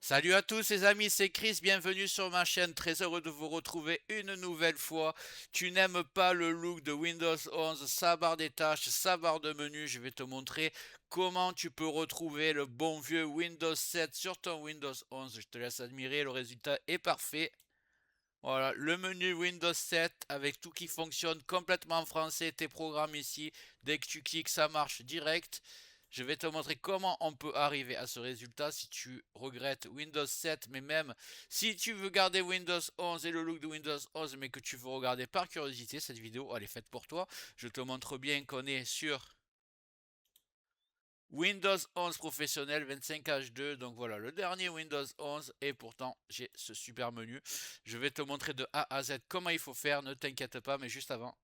Salut à tous les amis, c'est Chris, bienvenue sur ma chaîne, très heureux de vous retrouver une nouvelle fois. Tu n'aimes pas le look de Windows 11, sa barre des tâches, sa barre de menu, je vais te montrer comment tu peux retrouver le bon vieux Windows 7 sur ton Windows 11. Je te laisse admirer, le résultat est parfait. Voilà, le menu Windows 7 avec tout qui fonctionne complètement en français, tes programmes ici, dès que tu cliques ça marche direct. Je vais te montrer comment on peut arriver à ce résultat si tu regrettes Windows 7, mais même si tu veux garder Windows 11 et le look de Windows 11, mais que tu veux regarder par curiosité, cette vidéo elle est faite pour toi. Je te montre bien qu'on est sur Windows 11 professionnel 25H2, donc voilà le dernier Windows 11 et pourtant j'ai ce super menu. Je vais te montrer de A à Z comment il faut faire, ne t'inquiète pas, mais juste avant.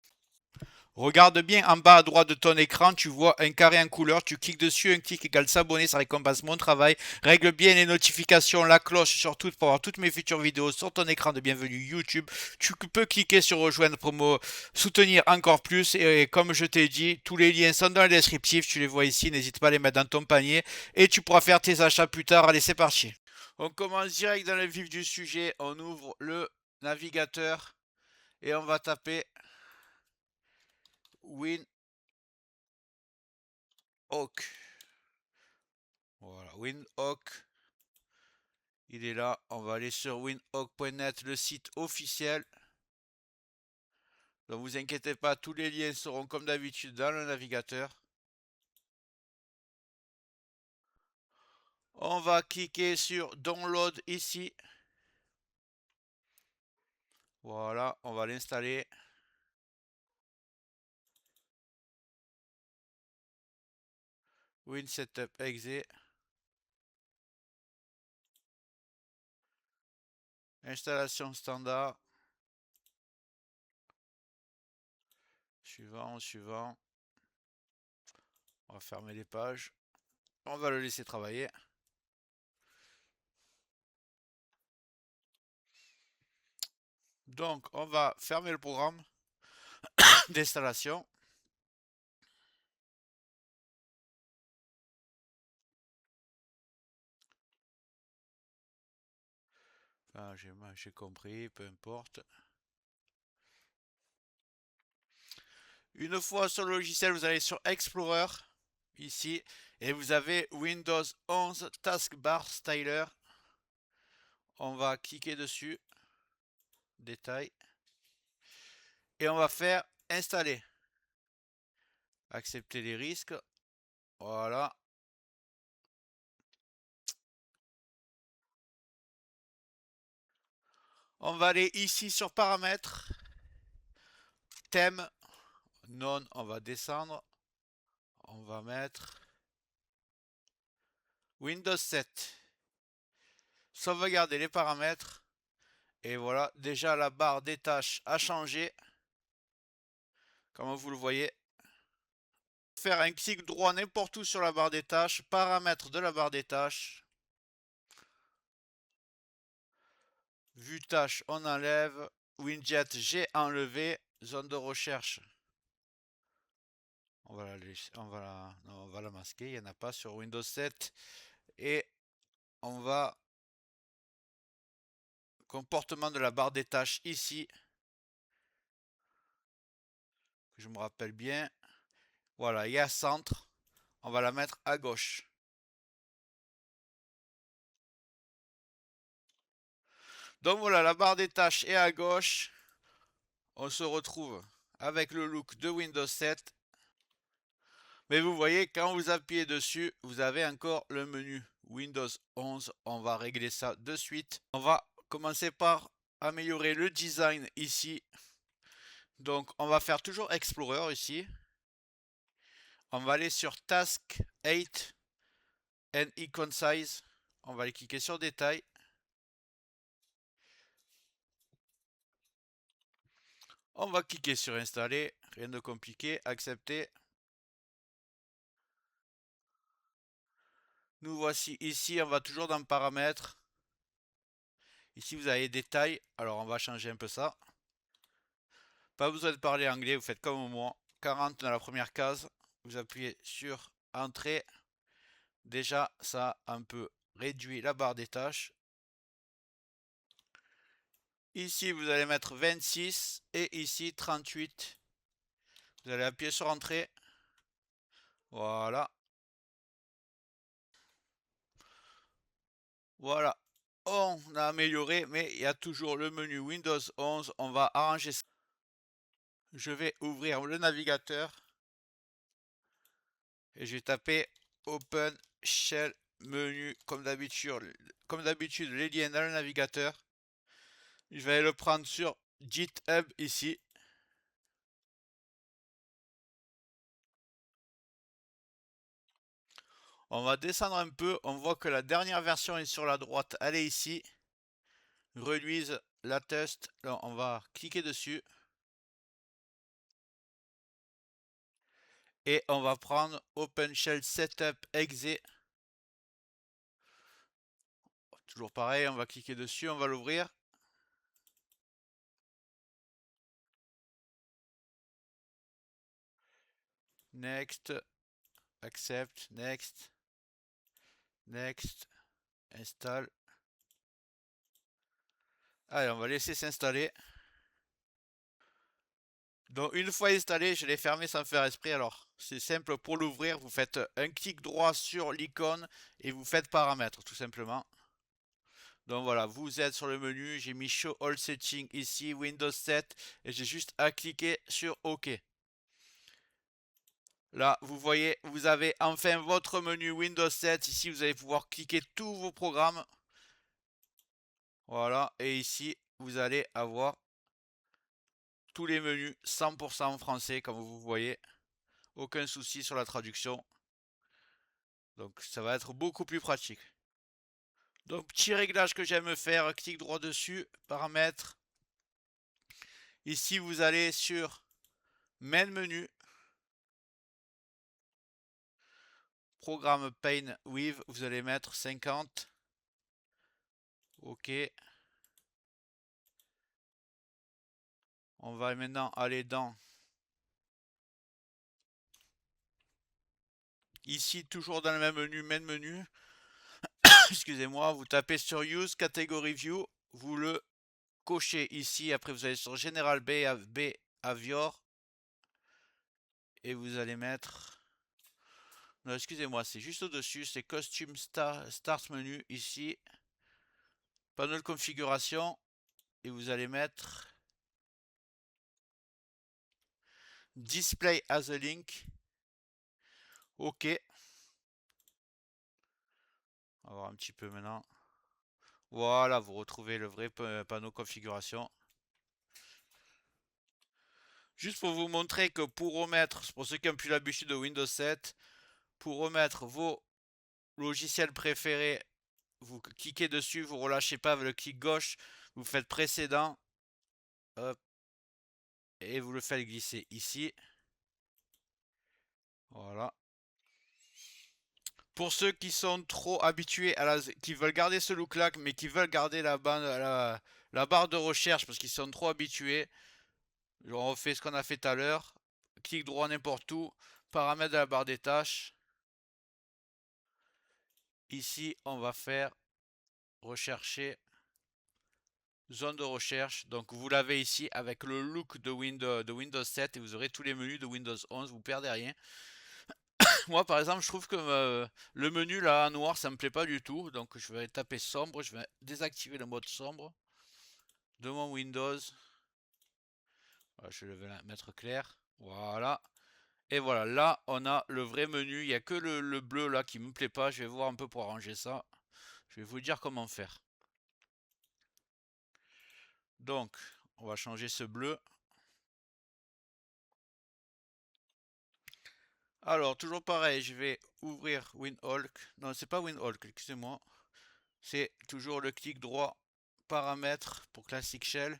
Regarde bien en bas à droite de ton écran, tu vois un carré en couleur, tu cliques dessus, un clic égale s'abonner, ça récompense mon travail. Règle bien les notifications, la cloche surtout pour avoir toutes mes futures vidéos sur ton écran de bienvenue YouTube. Tu peux cliquer sur rejoindre pour me soutenir encore plus et comme je t'ai dit, tous les liens sont dans le descriptif, tu les vois ici, n'hésite pas à les mettre dans ton panier et tu pourras faire tes achats plus tard. Allez, c'est parti. On commence direct dans le vif du sujet, on ouvre le navigateur et on va taper Win Hawk. Voilà, Winhawk, il est là. On va aller sur winhawk.net, le site officiel. Donc vous inquiétez pas, tous les liens seront comme d'habitude dans le navigateur. On va cliquer sur Download ici. Voilà, on va l'installer. WinSetupExe. Installation standard. Suivant, suivant. On va fermer les pages. On va le laisser travailler. Donc, on va fermer le programme d'installation. Enfin, j'ai compris, peu importe. Une fois sur le logiciel, vous allez sur Explorer, ici, et vous avez Windows 11 Taskbar Styler. On va cliquer dessus, détail, et on va faire installer. Accepter les risques, voilà. On va aller ici sur paramètres, thème, non, on va descendre. On va mettre Windows 7. Sauvegarder les paramètres. Et voilà, déjà la barre des tâches a changé. Comme vous le voyez. Faire un clic droit n'importe où sur la barre des tâches. Paramètres de la barre des tâches. Vue tâche, on enlève. Widget, j'ai enlevé. Zone de recherche. On va la masquer. Il n'y en a pas sur Windows 7. Et on va comportement de la barre des tâches ici. Que je me rappelle bien. Voilà, il y a centre. On va la mettre à gauche. Donc voilà, la barre des tâches est à gauche. On se retrouve avec le look de Windows 7. Mais vous voyez, quand vous appuyez dessus, vous avez encore le menu Windows 11. On va régler ça de suite. On va commencer par améliorer le design ici. Donc on va faire toujours Explorer ici. On va aller sur Task 8 and Icon Size. On va aller cliquer sur Détail. On va cliquer sur Installer. Rien de compliqué. Accepter. Nous voici ici. On va toujours dans Paramètres. Ici, vous avez Détail. Alors, on va changer un peu ça. Pas besoin de parler anglais, vous faites comme moi. 40 dans la première case, vous appuyez sur Entrée. Déjà, ça a un peu réduit la barre des tâches. Ici, vous allez mettre 26 et ici 38. Vous allez appuyer sur Entrée. Voilà. Voilà. On a amélioré, mais il y a toujours le menu Windows 11. On va arranger ça. Je vais ouvrir le navigateur et je vais taper Open Shell Menu comme d'habitude. Comme d'habitude, les liens dans le navigateur. Je vais le prendre sur GitHub ici. On va descendre un peu. On voit que la dernière version est sur la droite. Elle est ici. Release latest. Là, on va cliquer dessus. Et on va prendre OpenShell Setup Exe. Toujours pareil, on va cliquer dessus, on va l'ouvrir. Next, accept, next, next, install. Allez, on va laisser s'installer. Donc une fois installé, je l'ai fermé sans faire esprit. Alors c'est simple, pour l'ouvrir, vous faites un clic droit sur l'icône et vous faites paramètres tout simplement. Donc voilà, vous êtes sur le menu, j'ai mis Show All Settings ici, Windows 7, et j'ai juste à cliquer sur OK. Là, vous voyez, vous avez enfin votre menu Windows 7. Ici, vous allez pouvoir cliquer tous vos programmes. Voilà, et ici, vous allez avoir tous les menus 100% en français, comme vous voyez. Aucun souci sur la traduction. Donc, ça va être beaucoup plus pratique. Donc, petit réglage que j'aime faire, clic droit dessus, paramètres. Ici, vous allez sur Main menu, programme Paint with, vous allez mettre 50. OK. On va maintenant aller dans ici, toujours dans le même menu, Main menu. Excusez-moi, vous tapez sur Use Category View, vous le cochez ici, après vous allez sur General Behavior et vous allez mettre... Non, excusez-moi, c'est juste au-dessus, c'est Costume Start Menu ici, panneau de configuration et vous allez mettre Display as a link. OK. On va voir un petit peu maintenant. Voilà, vous retrouvez le vrai panneau configuration. Juste pour vous montrer que pour remettre, pour ceux qui ont plus l'habitude de Windows 7, pour remettre vos logiciels préférés, vous cliquez dessus, vous relâchez pas avec le clic gauche, vous faites précédent, hop, et vous le faites glisser ici. Voilà. Pour ceux qui sont trop habitués qui veulent garder ce look-là, mais qui veulent garder la barre de recherche parce qu'ils sont trop habitués, on refait ce qu'on a fait tout à l'heure. Clic droit n'importe où, paramètres de la barre des tâches. Ici, on va faire rechercher zone de recherche. Donc vous l'avez ici avec le look de Windows 7 et vous aurez tous les menus de Windows 11, vous perdez rien. Moi par exemple, je trouve que le menu là en noir, ça me plaît pas du tout. Donc je vais taper sombre, je vais désactiver le mode sombre de mon Windows. Voilà, je vais mettre clair. Voilà. Et voilà, là on a le vrai menu. Il n'y a que le bleu là qui me plaît pas. Je vais voir un peu pour arranger ça. Je vais vous dire comment faire. Donc, on va changer ce bleu. Alors, toujours pareil, je vais ouvrir WinHulk. Non, c'est pas WinHulk, excusez-moi. C'est toujours le clic droit, paramètres pour Classic Shell.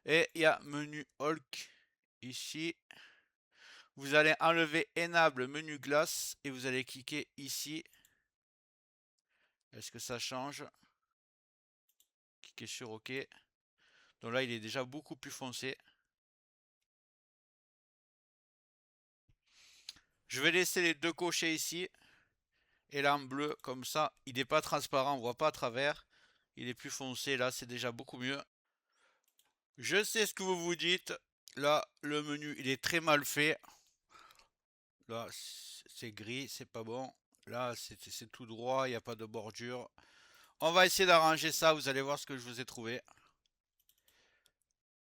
Et il y a menu Hulk ici. Vous allez enlever Enable menu glace et vous allez cliquer ici. Est-ce que ça change? Cliquez sur OK. Donc là, il est déjà beaucoup plus foncé. Je vais laisser les deux cochers ici. Et là en bleu, comme ça, il n'est pas transparent, on voit pas à travers. Il est plus foncé, là c'est déjà beaucoup mieux. Je sais ce que vous vous dites. Là, le menu, il est très mal fait. Là, c'est gris, c'est pas bon. Là, c'est tout droit, il n'y a pas de bordure. On va essayer d'arranger ça, vous allez voir ce que je vous ai trouvé.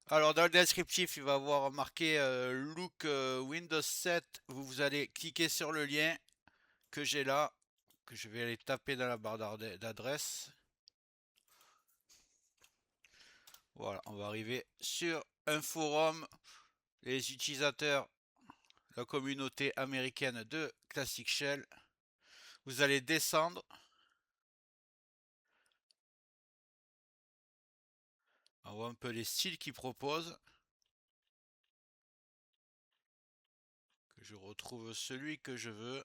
Alors, dans le descriptif, il va avoir marqué Look Windows 7. Vous allez cliquer sur le lien que j'ai là, que je vais aller taper dans la barre d'adresse. Voilà, on va arriver sur un forum. Les utilisateurs, la communauté américaine de Classic Shell. Vous allez descendre. On voit un peu les styles qu'ils proposent. Que je retrouve celui que je veux.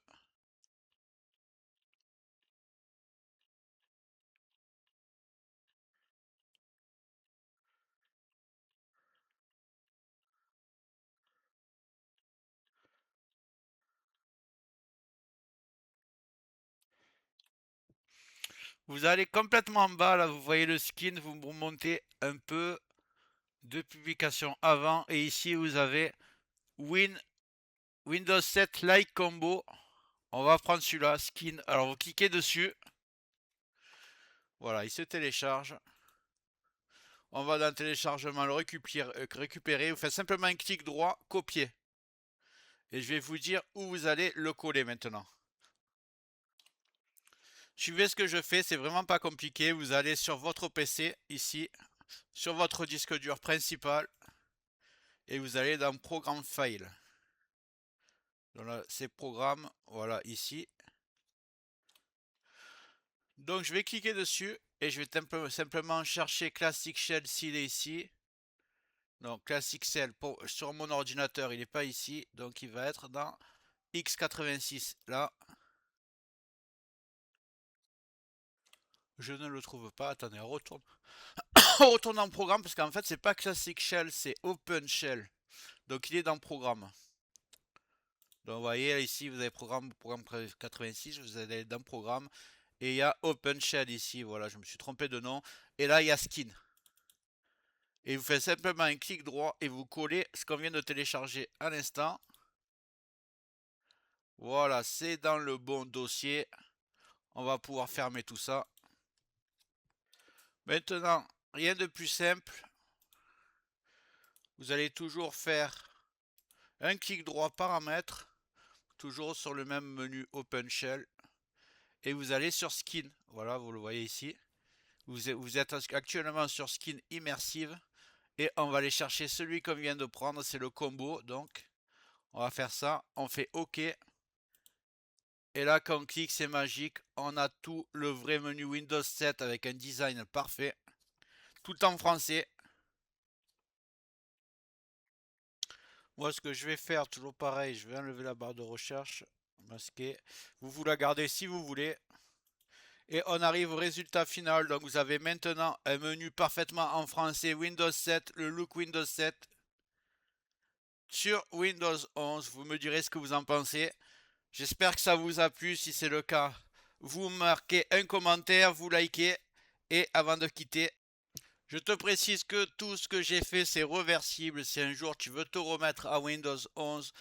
Vous allez complètement en bas, là, vous voyez le skin, vous remontez un peu de publication avant. Et ici, vous avez Windows 7 Like Combo. On va prendre celui-là, skin. Alors, vous cliquez dessus. Voilà, il se télécharge. On va dans le téléchargement le récupérer. Vous faites simplement un clic droit, copier. Et je vais vous dire où vous allez le coller maintenant. Suivez ce que je fais, c'est vraiment pas compliqué. Vous allez sur votre PC, ici, sur votre disque dur principal. Et vous allez dans Programme File. Donc là, c'est Programme, voilà, ici. Donc je vais cliquer dessus et je vais simplement chercher Classic Shell s'il est ici. Donc Classic Shell, sur mon ordinateur, il n'est pas ici. Donc il va être dans x86, là. Je ne le trouve pas. Attendez, on retourne. On retourne dans le programme parce qu'en fait, c'est pas Classic Shell, c'est Open Shell. Donc il est dans le programme. Donc vous voyez ici, vous avez programme 86, vous allez dans le programme. Et il y a Open Shell ici. Voilà, je me suis trompé de nom. Et là, il y a Skin. Et vous faites simplement un clic droit et vous collez ce qu'on vient de télécharger à l'instant. Voilà, c'est dans le bon dossier. On va pouvoir fermer tout ça. Maintenant, rien de plus simple. Vous allez toujours faire un clic droit paramètres. Toujours sur le même menu Open Shell. Et vous allez sur Skin. Voilà, vous le voyez ici. Vous êtes actuellement sur Skin Immersive. Et on va aller chercher celui qu'on vient de prendre. C'est le combo. Donc, on va faire ça. On fait OK. Et là, quand on clique, c'est magique. On a tout le vrai menu Windows 7 avec un design parfait. Tout en français. Moi, ce que je vais faire, toujours pareil, je vais enlever la barre de recherche. Masquer. Vous la gardez si vous voulez. Et on arrive au résultat final. Donc vous avez maintenant un menu parfaitement en français Windows 7, le look Windows 7 sur Windows 11. Vous me direz ce que vous en pensez. J'espère que ça vous a plu. Si c'est le cas, vous marquez un commentaire, vous likez. Et avant de quitter, je te précise que tout ce que j'ai fait, c'est réversible. Si un jour tu veux te remettre à Windows 11,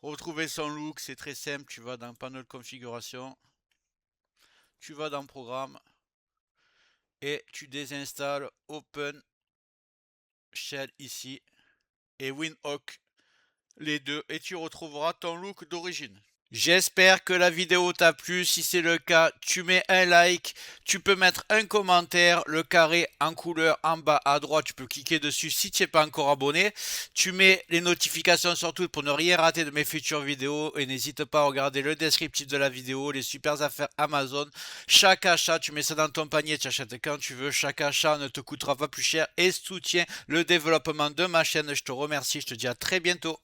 retrouver son look, c'est très simple. Tu vas dans panneau de configuration. Tu vas dans Programme. Et tu désinstalles Open Shell ici. Et Windhoek. Les deux. Et tu retrouveras ton look d'origine. J'espère que la vidéo t'a plu. Si c'est le cas, tu mets un like, tu peux mettre un commentaire, le carré en couleur en bas à droite, tu peux cliquer dessus si tu n'es pas encore abonné. Tu mets les notifications surtout pour ne rien rater de mes futures vidéos et n'hésite pas à regarder le descriptif de la vidéo, les super affaires Amazon. Chaque achat, tu mets ça dans ton panier, tu achètes quand tu veux. Chaque achat ne te coûtera pas plus cher et soutient le développement de ma chaîne. Je te remercie, je te dis à très bientôt.